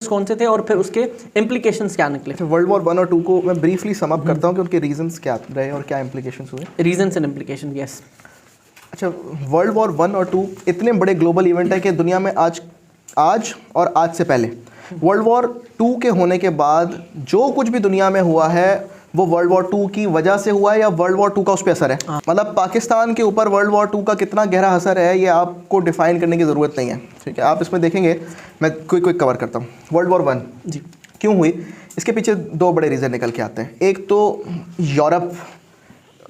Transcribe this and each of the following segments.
कौन से थे और फिर उसके इम्प्लीकेशंस क्या निकले? वर्ल्ड वॉर 1 और 2 को मैं ब्रीफली सम अप करता हूँ कि उनके रीजंस क्या रहे और क्या इम्प्लीकेशंस हुए। Reasons and implication, yes. अच्छा, वर्ल्ड वॉर 1 और 2 इतने बड़े ग्लोबल इवेंट है कि दुनिया में आज और आज से पहले वर्ल्ड वॉर 2 के होने के बाद जो कुछ भी दुनिया में हुआ है वो वर्ल्ड वॉर 2 की वजह से हुआ है या वर्ल्ड वॉर 2 का उस पर असर है। मतलब पाकिस्तान के ऊपर वर्ल्ड वॉर 2 का कितना गहरा असर है ये आपको डिफाइन करने की ज़रूरत नहीं है, ठीक है। आप इसमें देखेंगे, मैं क्विक कवर करता हूँ। वर्ल्ड वॉर 1 जी क्यों हुई, इसके पीछे दो बड़े रीज़न निकल के आते हैं। एक तो यूरोप,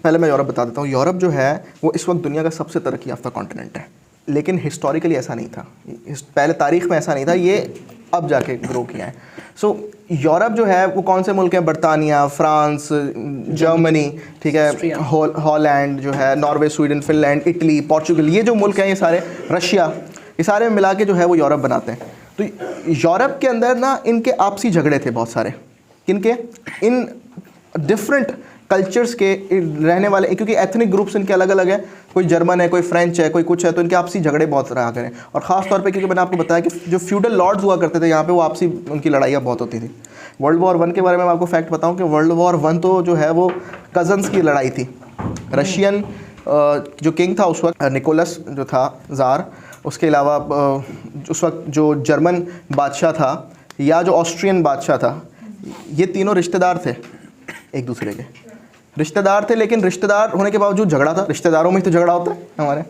पहले मैं यूरोप बता देता हूँ। यूरोप जो है वो इस वक्त दुनिया का सबसे तरक्की याफ्ता कॉन्टिनेंट है, लेकिन हिस्टोरिकली ऐसा नहीं था, पहले तारीख में ऐसा नहीं था, ये अब जाके ग्रो किया है। सो यूरोप जो है वो कौन से मुल्क हैं? बरतानिया, फ्रांस, जर्मनी, ठीक है, हॉलैंड जो है, Norway, Sweden, Finland, Italy, Portugal, ये जो मुल्क हैं ये सारे, रशिया, ये सारे मिला के जो है वो यूरोप बनाते हैं। तो यूरोप के अंदर ना इनके आपसी झगड़े थे बहुत सारे, किनके? इन डिफरेंट कल्चर्स के रहने वाले, क्योंकि एथनिक ग्रुप्स इनके अलग अलग हैं, कोई जर्मन है, कोई फ्रेंच है, कोई कुछ है, तो इनके आपसी झगड़े बहुत रहा करें। और ख़ास तौर पे क्योंकि मैंने आपको बताया कि जो फ्यूडल लॉर्ड्स हुआ करते थे यहाँ पे, वो आपसी उनकी लड़ाइयाँ बहुत होती थी। वर्ल्ड वॉर 1 के बारे में मैं आपको फैक्ट बताऊँ कि वर्ल्ड वॉर 1 तो जो है वो कज़न्स की लड़ाई थी। रशियन जो किंग था उस वक्त, निकोलस जो था ज़ार, उसके अलावा उस वक्त जो जर्मन बादशाह था या जो ऑस्ट्रियन बादशाह था, ये तीनों रिश्तेदार थे, एक दूसरे के रिश्तेदार थे। लेकिन रिश्तेदार होने के बावजूद झगड़ा था, रिश्तेदारों में ही तो झगड़ा होता है हमारे।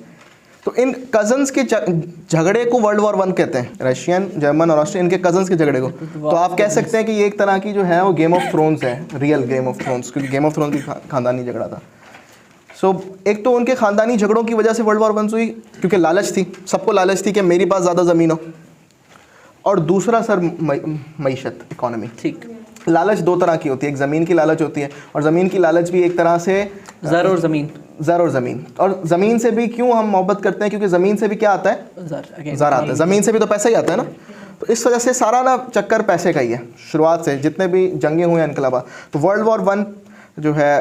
तो इन कज़न्स के झगड़े को वर्ल्ड वॉर 1 कहते हैं। रशियन, जर्मन और ऑस्ट्रियन, इनके कज़न्स के झगड़े को। तो आप कह सकते हैं कि ये एक तरह की जो है वो गेम ऑफ थ्रोन्स है, रियल गेम ऑफ थ्रोन्स, क्योंकि गेम ऑफ थ्रोन्स की खानदानी झगड़ा था। सो एक तो उनके ख़ानदानी झगड़ों की वजह से वर्ल्ड वॉर 1 हुई, क्योंकि लालच थी, सबको लालच थी कि मेरे पास ज़्यादा ज़मीन हो। और दूसरा सर मईशत, इकोनॉमी। ठीक, लालच दो तरह की होती है, एक ज़मीन की लालच होती है, और ज़मीन की लालच भी एक तरह से ज़र और ज़मीन। और ज़मीन से भी क्यों हम मोहब्बत करते हैं? क्योंकि ज़मीन से भी क्या आता है? ज़र आता है। ज़मीन से भी तो पैसा ही आता है ना। तो इस वजह से सारा ना चक्कर पैसे का ही है शुरुआत से, जितने भी जंगें हुई हैं, इनकलाबा। तो वर्ल्ड वॉर 1 जो है,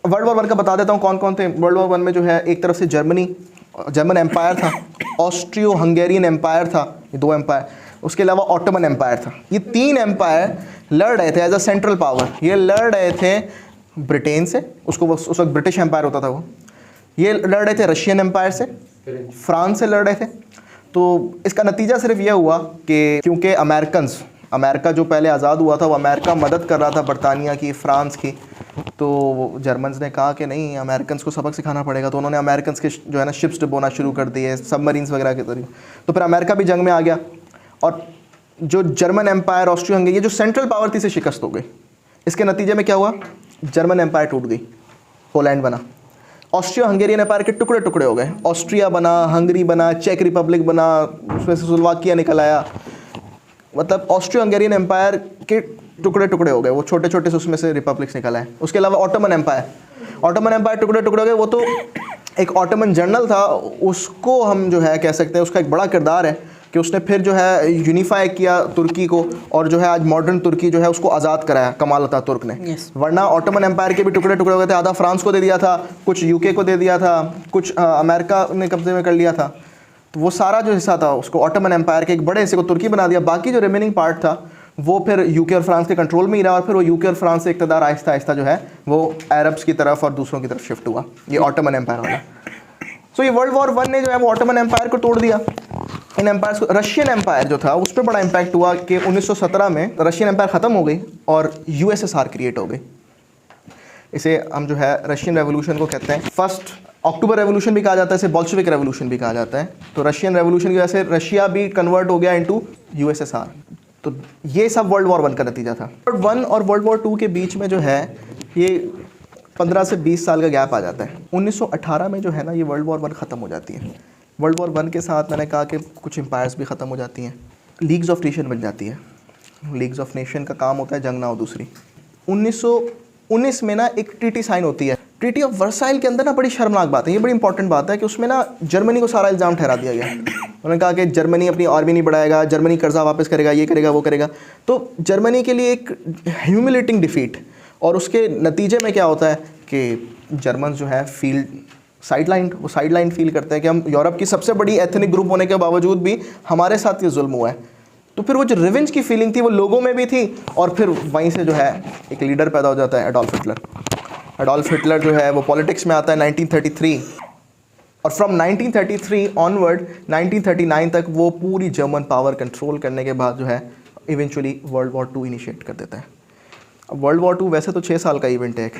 वर्ल्ड वॉर 1 का बता देता हूँ कौन कौन थे। वर्ल्ड वॉर 1 में जो है एक तरफ से जर्मन एम्पायर था, ऑस्ट्रियो हंगेरियन एम्पायर था, ये 2 एम्पायर, उसके अलावा ऑटोमन एम्पायर था। ये 3 एम्पायर लड़ रहे थे एज अ सेंट्रल पावर। ये लड़ रहे थे ब्रिटेन से, उसको उस वक्त ब्रिटिश एम्पायर होता था वो। ये लड़ रहे थे रशियन एम्पायर से, फ्रांस से लड़ रहे थे। तो इसका नतीजा सिर्फ ये हुआ कि क्योंकि अमेरिका जो पहले आज़ाद हुआ था, वो अमेरिका मदद कर रहा था बरतानिया की, फ्रांस की, तो जर्मन्स ने कहा कि नहीं, अमेरिकन्स को सबक सिखाना पड़ेगा। तो उन्होंने अमेरिकन्स के जो है ना शिप्स डुबोना शुरू कर दिए, सबमरीन्स वगैरह के जरिए। तो फिर अमेरिका भी जंग में आ गया, और जो जर्मन एम्पायर, ऑस्ट्रिया हंगेरी, ये जो सेंट्रल पावर थी, से शिकस्त हो गई। इसके नतीजे में क्या हुआ? जर्मन एम्पायर टूट गई, पोलैंड बना। ऑस्ट्रिया हंगेरियन एम्पायर के टुकड़े टुकड़े हो गए, ऑस्ट्रिया बना, हंगरी बना, चेक रिपब्लिक बना, उसमें से स्लोवाकिया निकल आया। मतलब ऑस्ट्रिया हंगेरियन एम्पायर के टुकड़े टुकड़े हो गए, वो छोटे छोटे से उसमें से रिपब्लिक्स निकल आए। उसके अलावा ऑटोमन एम्पायर टुकड़े टुकड़े हो गए। वो तो एक ऑटोमन जनरल था, उसको हम जो है कह सकते हैं, उसका एक बड़ा किरदार है कि उसने फिर जो है यूनिफाई किया तुर्की को, और जो है आज मॉडर्न तुर्की जो है उसको आज़ाद कराया कमाल अतातुर्क ने। वरना ऑटोमन एम्पायर के भी टुकड़े टुकड़े हो गए थे, आधा फ्रांस को दे दिया था, कुछ यूके को दे दिया था, कुछ अमेरिका ने कब्जे में कर लिया था। तो वो सारा जो हिस्सा था उसको ऑटोमन एम्पायर के एक बड़े हिस्से को तुर्की बना दिया। बाकी जो रिमेनिंग पार्ट था वो फिर यूके और फ्रांस के कंट्रोल में ही रहा, और फिर वो यूके और फ्रांस से इक़्तिदार आहिस्ता आहिस्ता जो है वो अरब्स की तरफ और दूसरों की तरफ शिफ्ट हुआ, ये ऑटोमन एम्पायर वाला। सो ये वर्ल्ड वॉर 1 ने जो है वो ऑटोमन एम्पायर को तोड़ दिया। इन एम्पायर्स को, रशियन एम्पायर जो था उस पर बड़ा इम्पैक्ट हुआ कि 1917 में रशियन एम्पायर ख़त्म हो गई और यूएसएसआर क्रिएट हो गई। इसे हम जो है रशियन रेवोल्यूशन को कहते हैं। फर्स्ट अक्टूबर रेवोल्यूशन भी कहा जाता है, इसे बोल्शेविक रेवोल्यूशन भी कहा जाता है। तो रशियन रेवोल्यूशन की वजह से रशिया भी कन्वर्ट हो गया इनटू यूएसएसआर। तो ये सब वर्ल्ड वॉर 1 का नतीजा था। वर्ल्ड 1 और वर्ल्ड वॉर 2 के बीच में जो है ये 15 से 20 साल का गैप आ जाता है। 1918 में जो है ना ये वर्ल्ड वॉर 1 ख़त्म हो जाती है। वर्ल्ड वॉर 1 के साथ मैंने कहा कि कुछ एम्पायर्स भी ख़त्म हो जाती हैं, लीग्स ऑफ नेशन बन जाती है। लीग्स ऑफ नेशन का काम होता है जंग ना हो दूसरी। 1919 में ना एक ट्रीटी साइन होती है, ट्रीटी ऑफ वर्साइल के अंदर ना बड़ी शर्मनाक बात है, ये बड़ी इंपॉर्टेंट बात है कि उसमें ना जर्मनी को सारा इल्ज़ाम ठहरा दिया गया। उन्होंने कहा कि जर्मनी अपनी आर्मी नहीं बढ़ाएगा, जर्मनी कर्जा वापस करेगा, ये करेगा वो करेगा। तो जर्मनी के लिए एक ह्यूमिलेटिंग डिफीट, और उसके नतीजे में क्या होता है कि जर्मन जो है फील्ड वो साइड लाइन फील करते हैं कि हम यूरोप की सबसे बड़ी एथनिक ग्रुप होने के बावजूद भी हमारे साथ ये जुल्म हुआ है। तो फिर वो जो रिवेंज की फीलिंग थी वो लोगों में भी थी, और फिर वहीं से जो है एक लीडर पैदा हो जाता है, एडोल्फ हिटलर। एडोल्फ हिटलर जो है वो पॉलिटिक्स में आता है 1933, और फ्रॉम 1933 ऑनवर्ड 1939 तक वो पूरी जर्मन पावर कंट्रोल करने के बाद जो है इवेंचुअली वर्ल्ड वॉर 2 इनिशिएट कर देता है। अब वर्ल्ड वॉर 2 वैसे तो 6 साल का इवेंट है,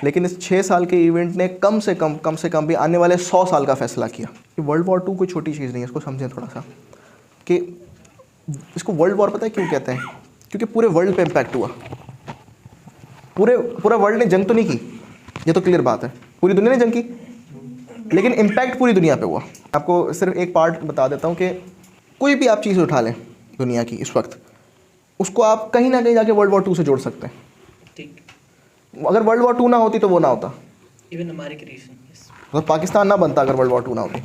लेकिन इस 6 साल के इवेंट ने कम से कम भी आने वाले 100 साल का फैसला किया कि वर्ल्ड वॉर 2 कोई छोटी चीज़ नहीं है। इसको समझें थोड़ा सा कि इसको वर्ल्ड वॉर पता है क्यों कहते हैं? क्योंकि पूरे वर्ल्ड पे इम्पैक्ट हुआ। पूरा वर्ल्ड ने जंग तो नहीं की, ये तो क्लियर बात है, पूरी दुनिया ने जंग की, लेकिन इम्पैक्ट पूरी दुनिया पे हुआ। आपको सिर्फ एक पार्ट बता देता हूँ कि कोई भी आप चीज़ उठा लें दुनिया की इस वक्त, उसको आप कहीं ना कहीं जाके वर्ल्ड वॉर 2 से जोड़ सकते हैं। ठीक, अगर वर्ल्ड वॉर 2 ना होती तो वो ना होता, इवन हमारे क्रिएशन, मतलब पाकिस्तान ना बनता अगर वर्ल्ड वॉर 2 ना होती।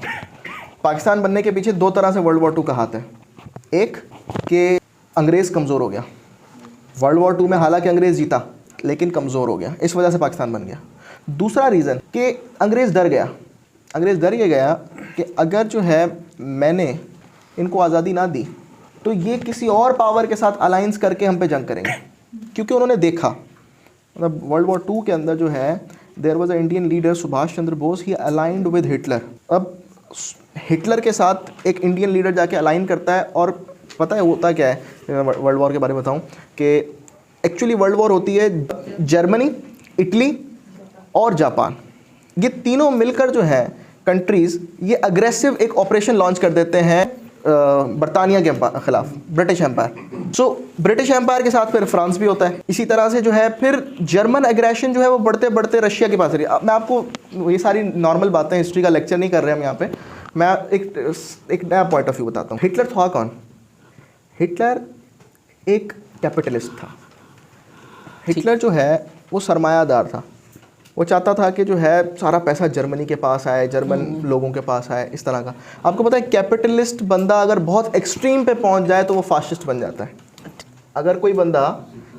पाकिस्तान बनने के पीछे 2 तरह से वर्ल्ड वॉर 2 का हाथ है। एक कि अंग्रेज़ कमज़ोर हो गया, वर्ल्ड वॉर 2 में हालांकि अंग्रेज़ जीता लेकिन कमज़ोर हो गया, इस वजह से पाकिस्तान बन गया। दूसरा रीज़न कि अंग्रेज़ डर गया ये गया कि अगर जो है मैंने इनको आज़ादी ना दी तो ये किसी और पावर के साथ अलाइंस करके हम पे जंग करेंगे, क्योंकि उन्होंने देखा, मतलब वर्ल्ड वॉर 2 के अंदर जो है there was a Indian leader Subhash Chandra Bose, he aligned with Hitler. अब हिटलर के साथ एक इंडियन लीडर जाके अलाइन करता है, और पता है होता क्या है, वर्ल्ड वॉर के बारे में बताऊं कि एक्चुअली वर्ल्ड वॉर होती है जर्मनी, इटली और जापान, ये तीनों मिलकर जो है कंट्रीज़ ये अग्रेसिव एक ऑपरेशन लॉन्च कर देते हैं बरतानिया के ख़िलाफ़, British empire. So British empire के साथ फिर फ्रांस भी होता है। इसी तरह से जो है फिर जर्मन एग्रेशन जो है वो बढ़ते बढ़ते रशिया के पास रही। अब मैं आपको ये सारी नॉर्मल बातें, हिस्ट्री का लेक्चर नहीं कर रहे हम यहाँ पे, मैं एक नया पॉइंट ऑफ व्यू बताता हूँ। हिटलर था कौन? हिटलर एक कैपिटलिस्ट था। हिटलर जो है वो सरमायादार था, वो चाहता था कि जो है सारा पैसा जर्मनी के पास आए, जर्मन लोगों के पास आए, इस तरह का। आपको पता है कैपिटलिस्ट बंदा अगर बहुत एक्सट्रीम पे पहुंच जाए तो वो फाशिस्ट बन जाता है। अगर कोई बंदा,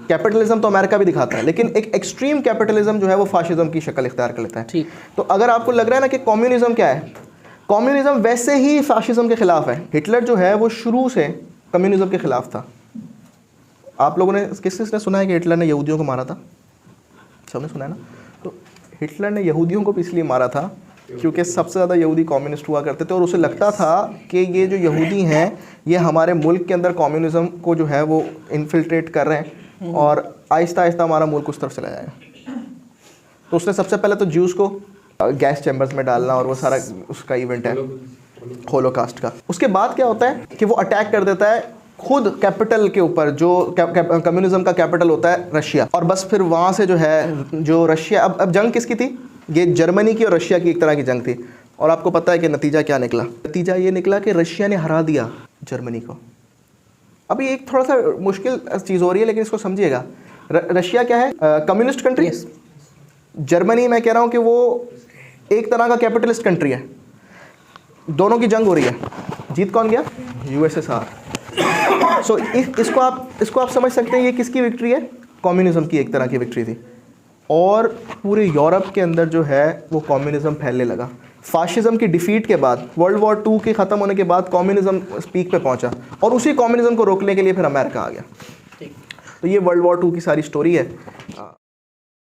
कैपिटलिज्म तो अमेरिका भी दिखाता है, लेकिन एक एक्सट्रीम कैपिटलिज्म जो है वो फाशिज्म की शक्ल इख्तियार कर लेता है। तो अगर आपको लग रहा है ना कि कम्युनिज्म क्या है, कम्युनिज्म वैसे ही फाशिज्म के खिलाफ है। हिटलर जो है वो शुरू से कम्युनिज्म के खिलाफ था। आप लोगों ने किसने सुना है कि हिटलर ने यहूदियों को मारा था? सबने सुना है ना? तो हिटलर ने यहूदियों को इसलिए मारा था क्योंकि सबसे ज़्यादा यहूदी कम्युनिस्ट हुआ करते थे, और उसे लगता था कि ये जो यहूदी हैं ये हमारे मुल्क के अंदर कम्युनिज्म को जो है वो इन्फिल्ट्रेट कर रहे हैं, और आहिस्ता आहिस्ता हमारा मुल्क उस तरफ चला जाएगा। तो उसने सबसे पहले तो ज्यूज़ को गैस चैम्बर्स में डालना, और वो सारा उसका इवेंट है होलोकास्ट का। उसके बाद क्या होता है कि वो अटैक कर देता है खुद कैपिटल के ऊपर, जो कम्युनिज्म का कैपिटल होता है रशिया। और बस फिर वहाँ से जो है जो रशिया, अब जंग किसकी थी? ये जर्मनी की और रशिया की एक तरह की जंग थी। और आपको पता है कि नतीजा क्या निकला? नतीजा ये निकला कि रशिया ने हरा दिया जर्मनी को। अभी एक थोड़ा सा मुश्किल चीज़ हो रही है, लेकिन इसको समझिएगा। रशिया क्या है? Communist country. जर्मनी मैं कह रहा हूँ कि वो एक तरह का कैपिटलिस्ट कंट्री है। दोनों की जंग हो रही है, जीत कौन गया? यूएसएसआर। सो इसको आप समझ सकते हैं ये किसकी विक्ट्री है? कम्युनिज्म की एक तरह की विक्ट्री थी। और पूरे यूरोप के अंदर जो है वो कम्युनिज्म फैलने लगा। फाशिज्म की डिफीट के बाद, वर्ल्ड वॉर 2 के ख़त्म होने के बाद कम्युनिज्म पीक पे पहुंचा, और उसी कम्युनिज्म को रोकने के लिए फिर अमेरिका आ गया। तो ये वर्ल्ड वॉर 2 की सारी स्टोरी है।